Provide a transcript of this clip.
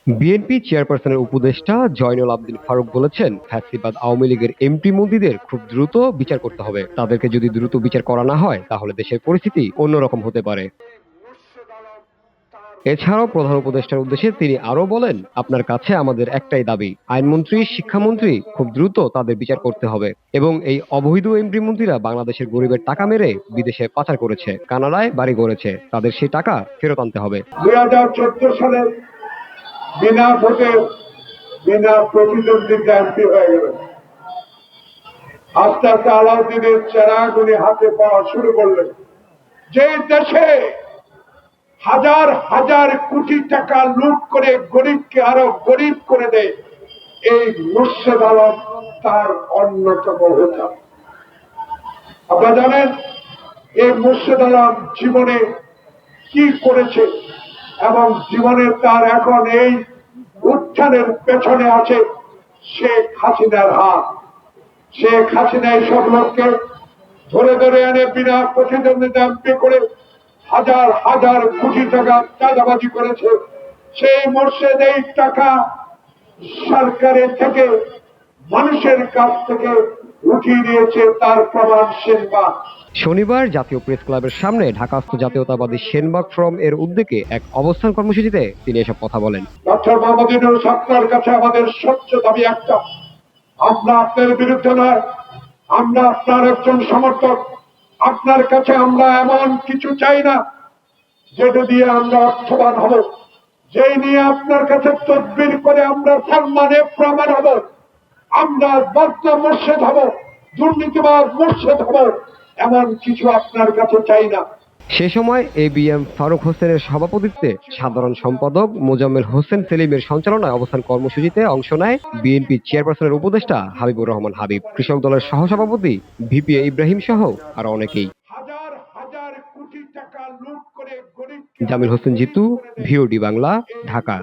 BNP চেয়ারপারসনের উপদেষ্টা জয়নুল আবদিন ফারুক বলেছেন, ফ্যাসিবাদ আওয়ামী লীগের এমপি মন্ত্রীদের খুব দ্রুত বিচার করতে হবে। তাদেরকে যদি দ্রুত বিচার করা না হয় তাহলে দেশের পরিস্থিতি অন্যরকম হতে পারে। এছাড়াও প্রধান উপদেষ্টার উদ্দেশ্যে তিনি আরো বলেন, আপনার কাছে আমাদের একটাই দাবি, আইনমন্ত্রী, শিক্ষামন্ত্রী খুব দ্রুত তাদের বিচার করতে হবে। এবং এই অবৈধ এমপি মন্ত্রীরা বাংলাদেশের গরিবের টাকা মেরে বিদেশে পাচার করেছে, কানাডায় বাড়ি গড়েছে, তাদের সেই টাকা ফেরত আনতে হবে। 2014 সালে বিনা ভোটে বিনা প্রতিদ্বন্দ্বিতা এমপি হয়ে গেলেন। আস্তে আস্তে আলাউদ্দিনের চেরাগ উনি হাতে পাওয়া শুরু করলেন। যে দেশে হাজার হাজার কোটি টাকা লুট করে গরিবকে আরো গরিব করে দেয়, এই মুর্শেদ আলম তার অন্যতম হোতা। আপনারা জানেন এই মুর্শেদ আলম জীবনে কি করেছে এবং জীবনের তার এখন এই উত্থানের পেছনে আছে শেখ হাসিনার হাত। শেখ হাসিনা সব লোককে ধরে ধরে এনে বিনা প্রতিদ্বন্দ্বিতা এমপি করে হাজার হাজার কোটি টাকা চাঁদাবাজি করেছে। সেই মোর্শেদ এই টাকা সরকারের থেকে মানুষের কাছ থেকে উঠিয়ে নিয়েছে, তার প্রমাণ সেনবাগ। শনিবার জাতীয় প্রেস ক্লাবের সামনে ঢাকাস্থ জাতীয়তাবাদী সেনবাগ ফোরাম এর উদ্যোগে এক অবস্থান কর্মসূচিতে তিনি এসব কথা বলেন। ডক্টর মোহাম্মদ ইউনূস, আপনার কাছে আমাদের স্বচ্ছ দাবি একটা, আমরা আপনার বিরুদ্ধে নয়, আমরা আপনার একজন সমর্থক। আপনার কাছে আমরা এমন কিছু চাই না যেটা দিয়ে আমরা অর্থবান হব, যেই নিয়ে আপনার কাছে তদবির করে আমরা সম্মানে প্রমাণ হব, আমরা বদ্ধ মোর্শেদ হব, দুর্নীতিবাদ মোর্শেদ হব, এমন কিছু আপনার কাছে চাই না। সে সময় এবিএম ফারুক হোসেনের সভাপতিত্বে সাধারণ সম্পাদক মোজাম্মেল হোসেন সেলিমের সঞ্চালনায় অবস্থান কর্মসূচিতে অংশ নেয় বিএনপি চেয়ারপারসনের উপদেষ্টা হাবিবুর রহমান হাবিব, কৃষক দলের সহসভাপতি ভিপিএ ইব্রাহিম সহ আরো অনেকেই। হাজার হাজার কোটি টাকা লুট করে গরিব জামিল হোসেন জিতু, ভিওডি বাংলা, ঢাকা।